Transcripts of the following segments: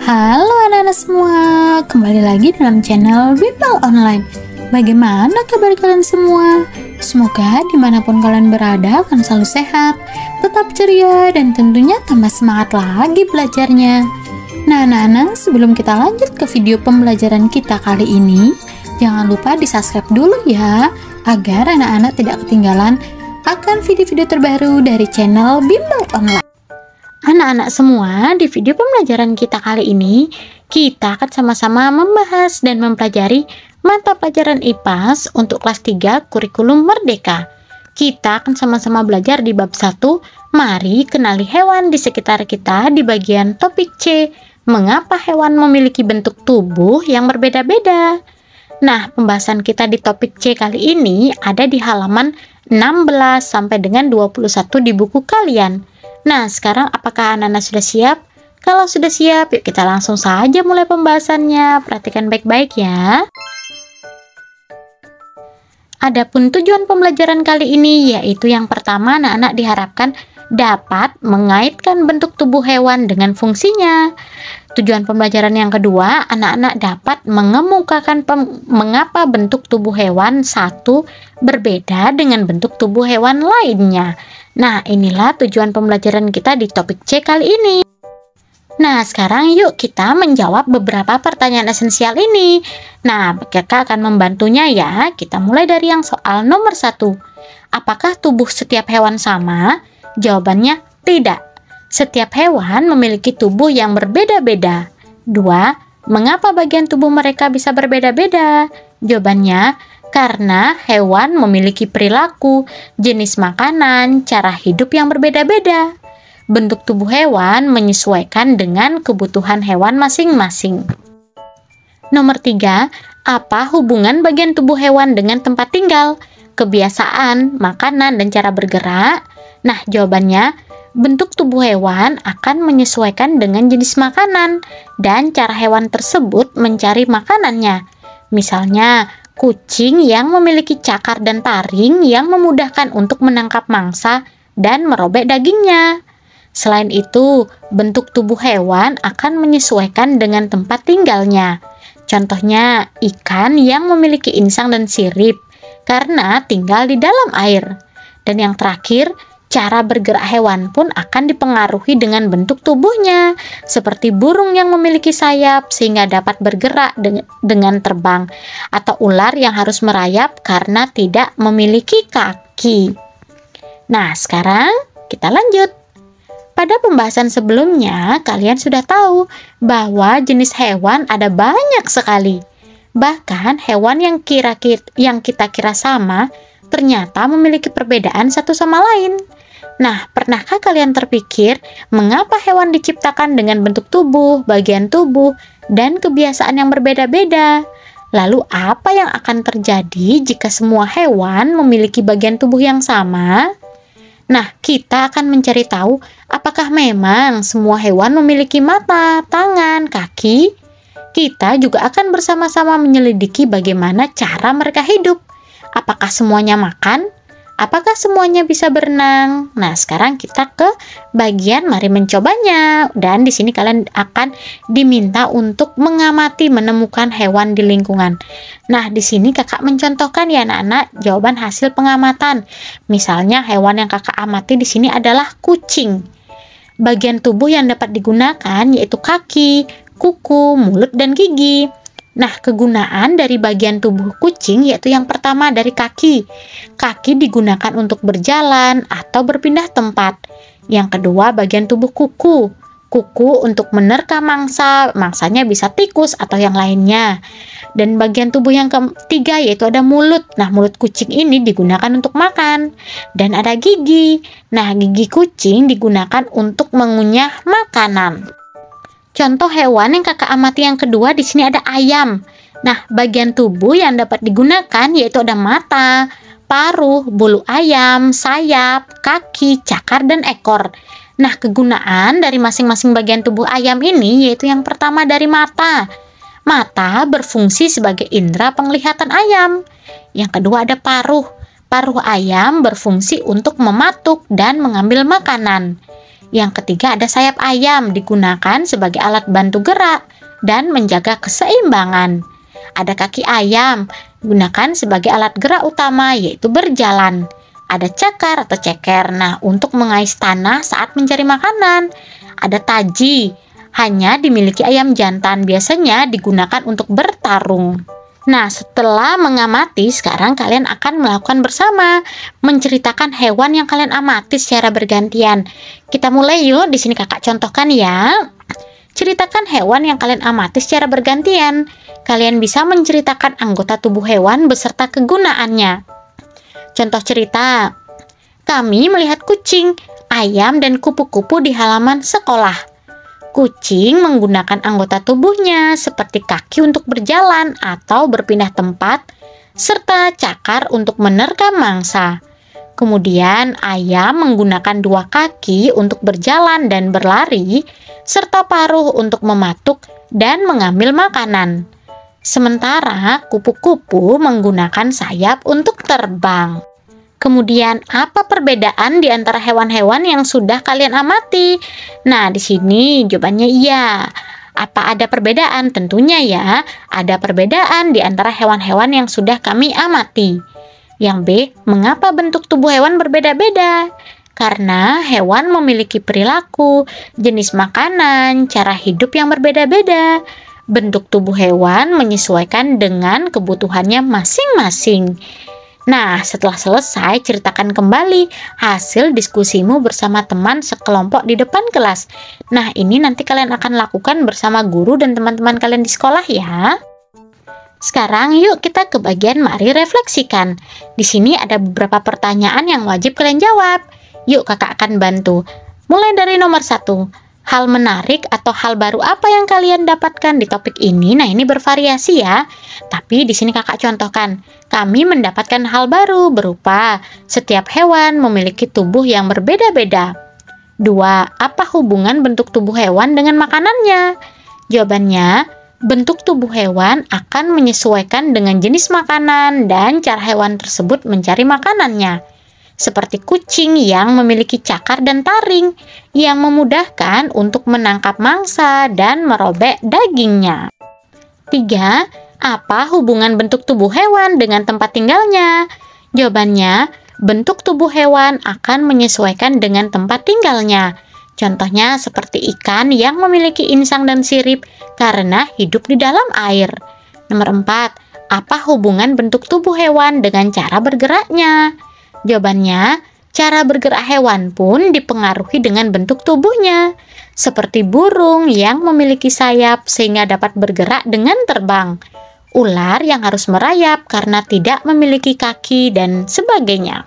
Halo anak-anak semua, kembali lagi dalam channel Bimbel Online. Bagaimana kabar kalian semua? Semoga dimanapun kalian berada akan selalu sehat, tetap ceria, dan tentunya tambah semangat lagi belajarnya. Nah anak-anak, sebelum kita lanjut ke video pembelajaran kita kali ini, jangan lupa di subscribe dulu ya, agar anak-anak tidak ketinggalan akan video-video terbaru dari channel Bimbel Online. Anak-anak semua, di video pembelajaran kita kali ini, kita akan sama-sama membahas dan mempelajari mata pelajaran IPAS untuk kelas 3 kurikulum Merdeka. Kita akan sama-sama belajar di bab 1, mari kenali hewan di sekitar kita di bagian topik C, mengapa hewan memiliki bentuk tubuh yang berbeda-beda. Nah, pembahasan kita di topik C kali ini ada di halaman 16 sampai dengan 21 di buku kalian. Nah, sekarang apakah anak-anak sudah siap? Kalau sudah siap, yuk kita langsung saja mulai pembahasannya. Perhatikan baik-baik ya. Adapun tujuan pembelajaran kali ini yaitu yang pertama, anak-anak diharapkan dapat mengaitkan bentuk tubuh hewan dengan fungsinya. Tujuan pembelajaran yang kedua, anak-anak dapat mengemukakan mengapa bentuk tubuh hewan satu berbeda dengan bentuk tubuh hewan lainnya. Nah, inilah tujuan pembelajaran kita di topik C kali ini. Nah, sekarang yuk kita menjawab beberapa pertanyaan esensial ini. Nah, kakak akan membantunya ya. Kita mulai dari yang soal nomor 1. Apakah tubuh setiap hewan sama? Jawabannya tidak. Setiap hewan memiliki tubuh yang berbeda-beda. 2. Mengapa bagian tubuh mereka bisa berbeda-beda? Jawabannya, karena hewan memiliki perilaku, jenis makanan, cara hidup yang berbeda-beda. Bentuk tubuh hewan menyesuaikan dengan kebutuhan hewan masing-masing. Nomor 3, apa hubungan bagian tubuh hewan dengan tempat tinggal, kebiasaan, makanan, dan cara bergerak? Nah, jawabannya, bentuk tubuh hewan akan menyesuaikan dengan jenis makanan dan cara hewan tersebut mencari makanannya. Misalnya, kucing yang memiliki cakar dan taring yang memudahkan untuk menangkap mangsa dan merobek dagingnya. Selain itu, bentuk tubuh hewan akan menyesuaikan dengan tempat tinggalnya. Contohnya, ikan yang memiliki insang dan sirip karena tinggal di dalam air. Dan yang terakhir, cara bergerak hewan pun akan dipengaruhi dengan bentuk tubuhnya, seperti burung yang memiliki sayap sehingga dapat bergerak dengan terbang, atau ular yang harus merayap karena tidak memiliki kaki. Nah, sekarang kita lanjut. Pada pembahasan sebelumnya, kalian sudah tahu bahwa jenis hewan ada banyak sekali. Bahkan hewan yang kita kira sama, ternyata memiliki perbedaan satu sama lain. Nah, pernahkah kalian terpikir mengapa hewan diciptakan dengan bentuk tubuh, bagian tubuh, dan kebiasaan yang berbeda-beda? Lalu apa yang akan terjadi jika semua hewan memiliki bagian tubuh yang sama? Nah, kita akan mencari tahu apakah memang semua hewan memiliki mata, tangan, kaki. Kita juga akan bersama-sama menyelidiki bagaimana cara mereka hidup. Apakah semuanya makan? Apakah semuanya bisa berenang? Nah, sekarang kita ke bagian mari mencobanya. Dan di sini kalian akan diminta untuk mengamati menemukan hewan di lingkungan. Nah, di sini kakak mencontohkan ya anak-anak jawaban hasil pengamatan. Misalnya hewan yang kakak amati di sini adalah kucing. Bagian tubuh yang dapat digunakan yaitu kaki, kuku, mulut, dan gigi. Nah, kegunaan dari bagian tubuh kucing yaitu yang pertama dari kaki. Kaki digunakan untuk berjalan atau berpindah tempat. Yang kedua, bagian tubuh kuku. Kuku untuk menerka mangsa, mangsanya bisa tikus atau yang lainnya. Dan bagian tubuh yang ketiga yaitu ada mulut. Nah, mulut kucing ini digunakan untuk makan. Dan ada gigi. Nah, gigi kucing digunakan untuk mengunyah makanan. Contoh hewan yang kakak amati yang kedua di sini ada ayam. Nah, bagian tubuh yang dapat digunakan yaitu ada mata, paruh, bulu ayam, sayap, kaki, cakar, dan ekor. Nah, kegunaan dari masing-masing bagian tubuh ayam ini yaitu yang pertama dari mata. Mata berfungsi sebagai indera penglihatan ayam. Yang kedua ada paruh. Paruh ayam berfungsi untuk mematuk dan mengambil makanan. Yang ketiga ada sayap ayam, digunakan sebagai alat bantu gerak dan menjaga keseimbangan. Ada kaki ayam, digunakan sebagai alat gerak utama yaitu berjalan. Ada cakar atau ceker, nah untuk mengais tanah saat mencari makanan. Ada taji, hanya dimiliki ayam jantan, biasanya digunakan untuk bertarung. Nah, setelah mengamati, sekarang kalian akan melakukan bersama, menceritakan hewan yang kalian amati secara bergantian. Kita mulai yuk, di sini kakak contohkan ya. Ceritakan hewan yang kalian amati secara bergantian. Kalian bisa menceritakan anggota tubuh hewan beserta kegunaannya. Contoh cerita, kami melihat kucing, ayam, dan kupu-kupu di halaman sekolah. Kucing menggunakan anggota tubuhnya seperti kaki untuk berjalan atau berpindah tempat, serta cakar untuk menerkam mangsa. Kemudian ayam menggunakan 2 kaki untuk berjalan dan berlari, serta paruh untuk mematuk dan mengambil makanan. Sementara kupu-kupu menggunakan sayap untuk terbang. Kemudian, apa perbedaan di antara hewan-hewan yang sudah kalian amati? Nah, di sini jawabannya iya. Apa ada perbedaan? Tentunya ya, ada perbedaan di antara hewan-hewan yang sudah kami amati. Yang B, mengapa bentuk tubuh hewan berbeda-beda? Karena hewan memiliki perilaku, jenis makanan, cara hidup yang berbeda-beda. Bentuk tubuh hewan menyesuaikan dengan kebutuhannya masing-masing. Nah, setelah selesai, ceritakan kembali hasil diskusimu bersama teman sekelompok di depan kelas. Nah, ini nanti kalian akan lakukan bersama guru dan teman-teman kalian di sekolah ya. Sekarang yuk kita ke bagian mari refleksikan. Di sini ada beberapa pertanyaan yang wajib kalian jawab. Yuk kakak akan bantu. Mulai dari nomor 1. Hal menarik atau hal baru apa yang kalian dapatkan di topik ini? Nah, ini bervariasi ya. Tapi di sini kakak contohkan. Kami mendapatkan hal baru berupa setiap hewan memiliki tubuh yang berbeda-beda. 2. Apa hubungan bentuk tubuh hewan dengan makanannya? Jawabannya, bentuk tubuh hewan akan menyesuaikan dengan jenis makanan dan cara hewan tersebut mencari makanannya. Seperti kucing yang memiliki cakar dan taring yang memudahkan untuk menangkap mangsa dan merobek dagingnya. 3. Apa hubungan bentuk tubuh hewan dengan tempat tinggalnya? Jawabannya, bentuk tubuh hewan akan menyesuaikan dengan tempat tinggalnya. Contohnya seperti ikan yang memiliki insang dan sirip karena hidup di dalam air. Nomor 4. Apa hubungan bentuk tubuh hewan dengan cara bergeraknya? Jawabannya, cara bergerak hewan pun dipengaruhi dengan bentuk tubuhnya, seperti burung yang memiliki sayap sehingga dapat bergerak dengan terbang, ular yang harus merayap karena tidak memiliki kaki, dan sebagainya.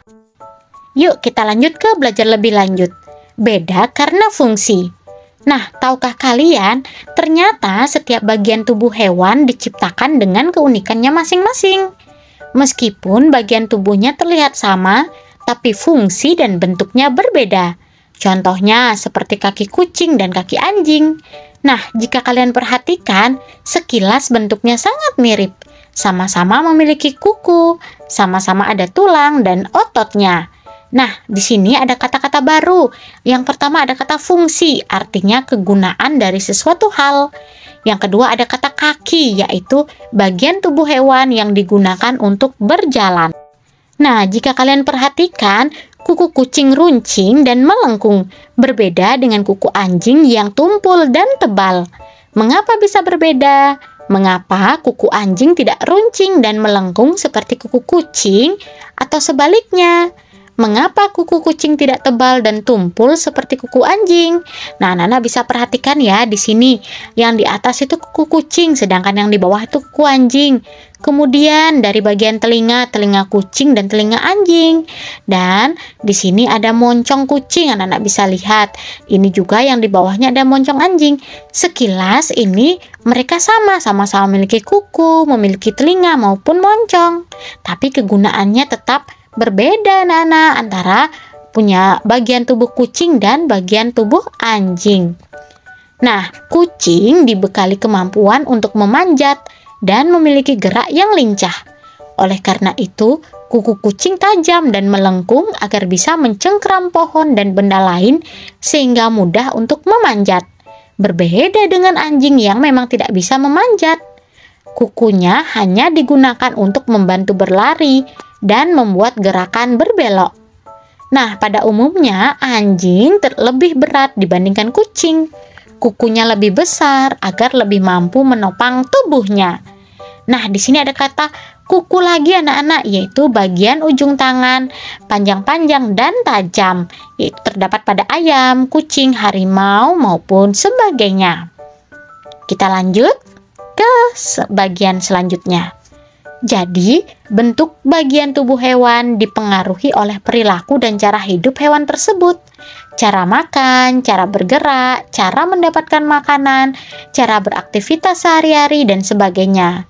Yuk kita lanjut ke belajar lebih lanjut. Beda karena fungsi. Nah, tahukah kalian, ternyata setiap bagian tubuh hewan diciptakan dengan keunikannya masing-masing. Meskipun bagian tubuhnya terlihat sama, tapi fungsi dan bentuknya berbeda. Contohnya seperti kaki kucing dan kaki anjing. Nah, jika kalian perhatikan, sekilas bentuknya sangat mirip. Sama-sama memiliki kuku, sama-sama ada tulang dan ototnya. Nah, di sini ada kata-kata baru. Yang pertama ada kata fungsi, artinya kegunaan dari sesuatu hal. Yang kedua ada kata kaki, yaitu bagian tubuh hewan yang digunakan untuk berjalan. Nah, jika kalian perhatikan, kuku kucing runcing dan melengkung, berbeda dengan kuku anjing yang tumpul dan tebal. Mengapa bisa berbeda? Mengapa kuku anjing tidak runcing dan melengkung seperti kuku kucing, atau sebaliknya? Mengapa kuku kucing tidak tebal dan tumpul seperti kuku anjing? Nah, Nana bisa perhatikan ya di sini. Yang di atas itu kuku kucing, sedangkan yang di bawah itu kuku anjing. Kemudian dari bagian telinga kucing dan telinga anjing. Dan di sini ada moncong kucing, Nana bisa lihat. Ini juga yang di bawahnya ada moncong anjing. Sekilas ini mereka sama-sama memiliki kuku, memiliki telinga maupun moncong. Tapi kegunaannya tetap berbeda Nana antara punya bagian tubuh kucing dan bagian tubuh anjing. Nah, kucing dibekali kemampuan untuk memanjat dan memiliki gerak yang lincah. Oleh karena itu, Kuku kucing tajam dan melengkung agar bisa mencengkeram pohon dan benda lain sehingga mudah untuk memanjat. Berbeda dengan anjing yang memang tidak bisa memanjat. Kukunya hanya digunakan untuk membantu berlari dan membuat gerakan berbelok. Nah, pada umumnya anjing lebih berat dibandingkan kucing. Kukunya lebih besar agar lebih mampu menopang tubuhnya. Nah, di sini ada kata kuku lagi anak-anak, yaitu bagian ujung tangan panjang-panjang dan tajam, yaitu terdapat pada ayam, kucing, harimau maupun sebagainya. Kita lanjut ke bagian selanjutnya. Jadi, bentuk bagian tubuh hewan dipengaruhi oleh perilaku dan cara hidup hewan tersebut. Cara makan, cara bergerak, cara mendapatkan makanan, cara beraktivitas sehari-hari, dan sebagainya.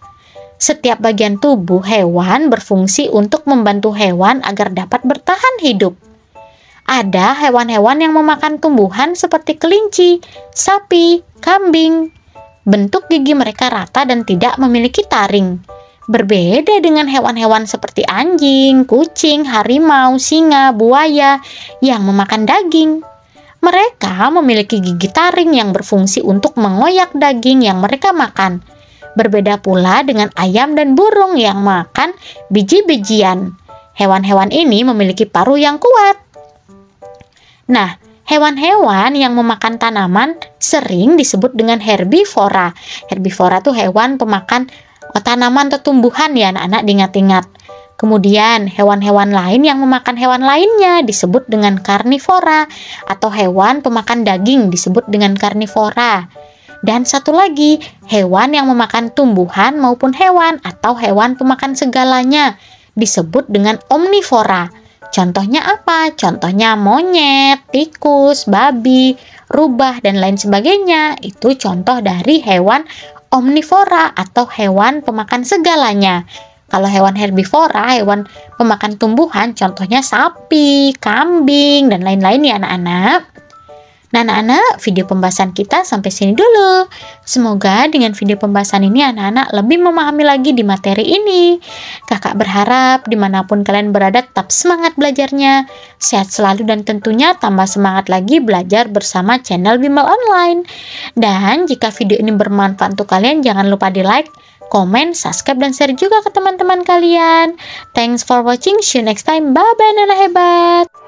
Setiap bagian tubuh hewan berfungsi untuk membantu hewan agar dapat bertahan hidup. Ada hewan-hewan yang memakan tumbuhan seperti kelinci, sapi, kambing. Bentuk gigi mereka rata dan tidak memiliki taring. Berbeda dengan hewan-hewan seperti anjing, kucing, harimau, singa, buaya yang memakan daging. Mereka memiliki gigi taring yang berfungsi untuk mengoyak daging yang mereka makan. Berbeda pula dengan ayam dan burung yang makan biji-bijian. Hewan-hewan ini memiliki paruh yang kuat. Nah, hewan-hewan yang memakan tanaman sering disebut dengan herbivora. Herbivora itu hewan pemakan tanaman atau tumbuhan ya anak-anak, diingat-ingat. Kemudian hewan-hewan lain yang memakan hewan lainnya disebut dengan karnivora, atau hewan pemakan daging disebut dengan karnivora. Dan satu lagi, hewan yang memakan tumbuhan maupun hewan atau hewan pemakan segalanya disebut dengan omnivora. Contohnya apa? Contohnya monyet, tikus, babi, rubah, dan lain sebagainya. Itu contoh dari hewan omnivora atau hewan pemakan segalanya. Kalau hewan herbivora, hewan pemakan tumbuhan, contohnya sapi, kambing, dan lain-lain ya anak-anak. Nah anak-anak, video pembahasan kita sampai sini dulu. Semoga dengan video pembahasan ini anak-anak lebih memahami lagi di materi ini. Kakak berharap dimanapun kalian berada tetap semangat belajarnya, sehat selalu, dan tentunya tambah semangat lagi belajar bersama channel Bimbel Online. Dan jika video ini bermanfaat untuk kalian, jangan lupa di like, komen, subscribe, dan share juga ke teman-teman kalian. Thanks for watching, see you next time, bye bye anak hebat.